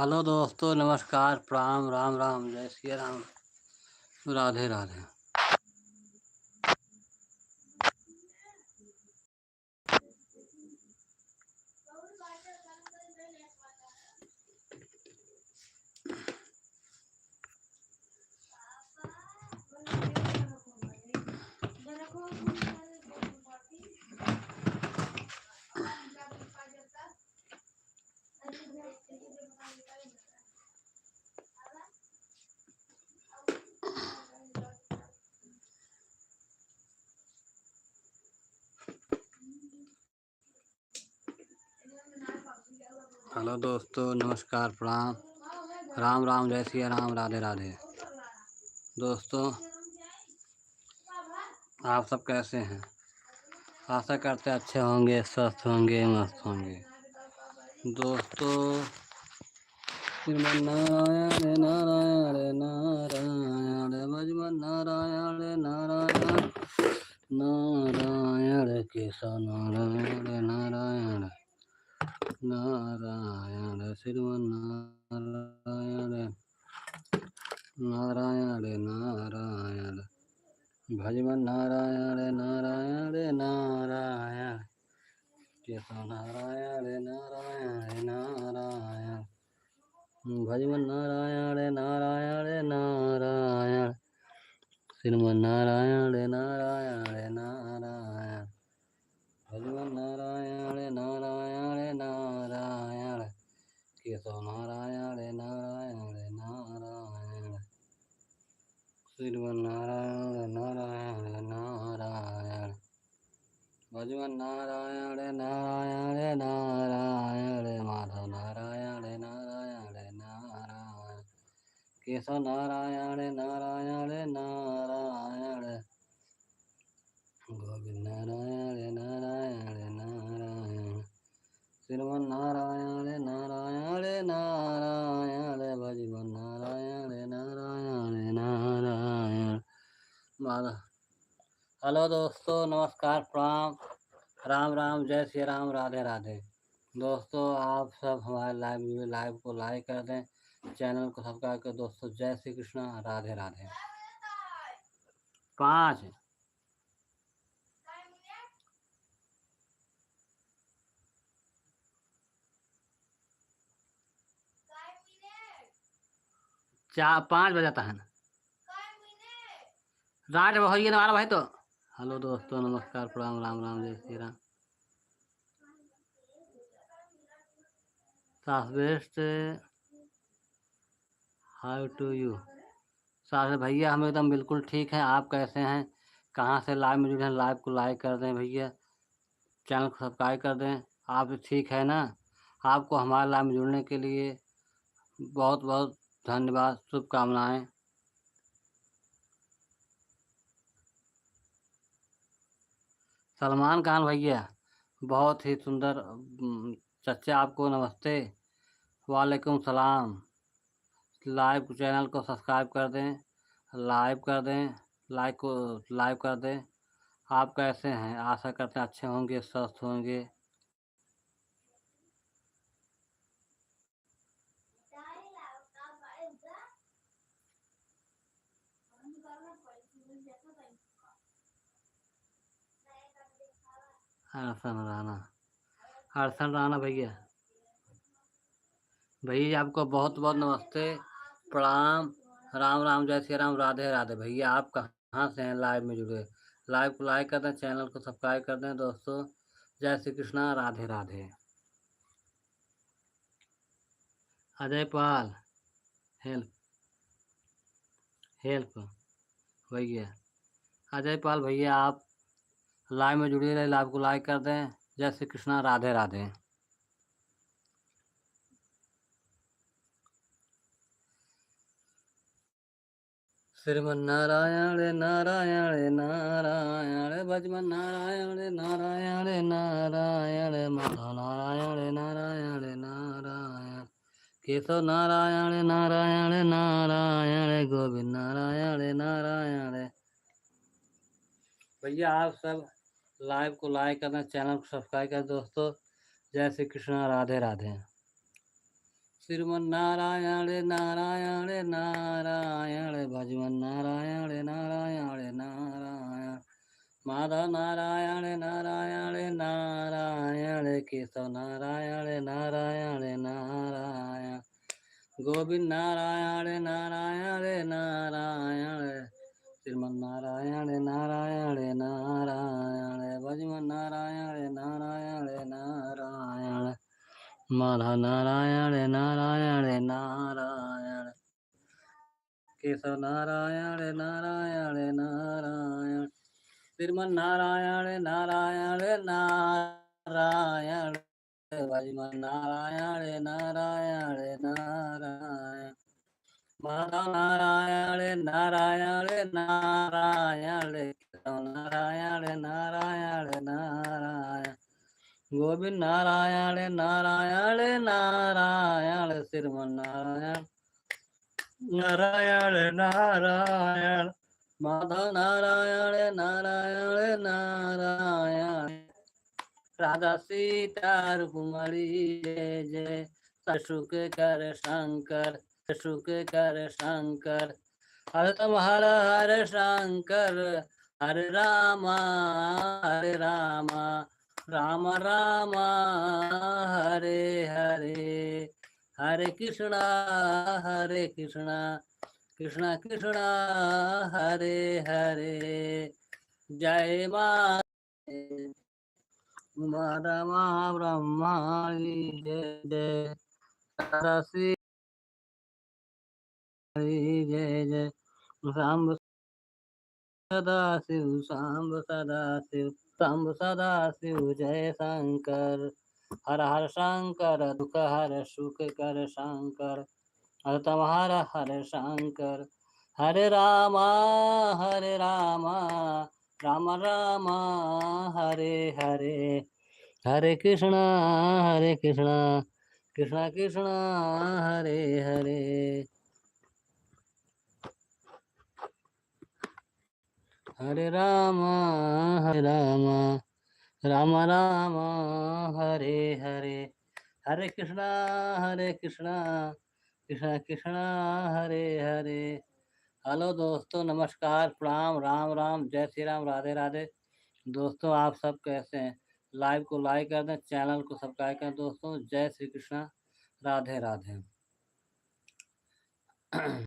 Hello दोस्तों, नमस्कार, प्रणाम, राम राम, जय श्री राम, राधे राधे। हेलो दोस्तों, नमस्कार, प्रणाम, राम राम, जय श्री राम, राधे राधे। दोस्तों, आप सब कैसे हैं? आशा करते अच्छे होंगे, स्वस्थ होंगे, मस्त होंगे। दोस्तों, श्रीमन नारायण नारायण नारायण, भजमन नारायण नारायण नारायण, केशव नारायण नारायण नारायण, श्रीमन नारायण नारायण नारायण, भजमन नारायण नारायण नारायण, केशव नारायण नारायण नारायण, भजमन नारायण नारायण नारायण, श्रीमन नारायण नारायण नारायण, भजमन नारायण नारायण नारायण, केशव नारायण नारायण नारायण, श्रीमन नारायण नारायण नारायण, भजमन नारायण नारायण नारायण, माधव नारायण नारायण नारायण, केशव नारायण नारायण नारायण, गोविंद नारायण नारायण नारायण, श्रीमन नारायण नारायण नारायण, भजमन नारायण नारायण नारायण, माधव। हेलो दोस्तों, नमस्कार, प्रणाम, राम राम, जय श्री राम, राधे राधे। दोस्तों, आप सब हमारे लाइव को लाइक कर दें, चैनल को सब्सक्राइब कर। दोस्तों, जय श्री कृष्णा, राधे राधे। 5 5 बजाता है ना, रात हो गई ना भाई। तो हेलो दोस्तों, नमस्कार, प्रणाम, राम राम, जय Shri Ram. Best how to you साहब भैया, हम एकदम बिल्कुल ठीक हैं। आप कैसे हैं? कहाँ से लाइव में जुड़े हैं? लाइव को लाइक कर दें भैया, चैनल को सब्सक्राइब कर दें। आप ठीक है ना? आपको हमारे लाइव में जुड़ने के लिए बहुत बहुत धन्यवाद, शुभकामनाएं। सलमान खान भैया, बहुत ही सुंदर चचा, आपको नमस्ते, वालेकुम सलाम। लाइव चैनल को सब्सक्राइब कर दें, लाइव कर दें, लाइव कर दें। आप कैसे हैं? आशा करते हैं अच्छे होंगे, स्वस्थ होंगे। हर्षण राणा भैया, आपको बहुत बहुत नमस्ते, प्रणाम, राम राम, जय श्री राम, राधे राधे। भैया, आप कहाँ से हैं? लाइव में जुड़े, लाइव को लाइक कर दें, चैनल को सब्सक्राइब कर दें। दोस्तों, जय श्री कृष्णा, राधे राधे। अजय पाल, हेल्प भैया, अजय पाल भैया, आप लाइव में जुड़े रहे, लाइव को लाइक कर दें। जय श्री कृष्णा, राधे राधे। श्रीमन नारायण नारायण नारायण, भजमन नारायण नारायण नारायण, माधव नारायण नारायण नारायण, केशव नारायण नारायण नारायण, गोविंद नारायण नारायण। भैया, आप सब लाइव को लाइक करना, चैनल को सब्सक्राइब कर। दोस्तों, जय श्री कृष्णा, राधे राधे। श्रीमन्नारायण नारायण नारायण भजमन नारायण नारायण नारायण माधव नारायण नारायण नारायण केशव नारायण नारायण नारायण गोविंद नारायण नारायण नारायण श्रीमन्नारायण नारायण नारायण भजमन नारायण नारायण नारायण माधव नारायण नारायण नारायण केशव नारायण नारायण नारायण श्रीमन्नारायण नारायण नारायण भजमन नारायण नारायण नारायण माधव नारायण नारायण नारायण केशव नारायण नारायण नारायण गोविंद नारायण नारायण नारायण श्रीमन्नारायण नारायण नारायण माधव नारायण नारायण नारायण राधा सीता रुक्मणी जय जय सशुक कर शंकर सशुक कर शंकर हरतम हर हर शंकर हरे रामा राम राम हरे हरे हरे कृष्णा कृष्णा कृष्णा हरे हरे जय मा ब्रह्मा जय जय सरस्वती जय जय सांब सांब सदा शिव जय शंकर हर हर शंकर दुख हर सुख कर शंकर हर तुम्हारा हर शंकर हरे रामा राम राम हरे हरे हरे कृष्णा कृष्णा कृष्णा हरे हरे हरे राम राम राम हरे हरे हरे कृष्णा कृष्णा कृष्णा हरे हरे। हेलो दोस्तों, नमस्कार, प्रणाम, राम राम, जय श्री राम, राधे राधे। दोस्तों आप सब कैसे हैं? लाइव को लाइक कर दें, चैनल को सब्सक्राइब करें। दोस्तों जय श्री कृष्णा, राधे राधे।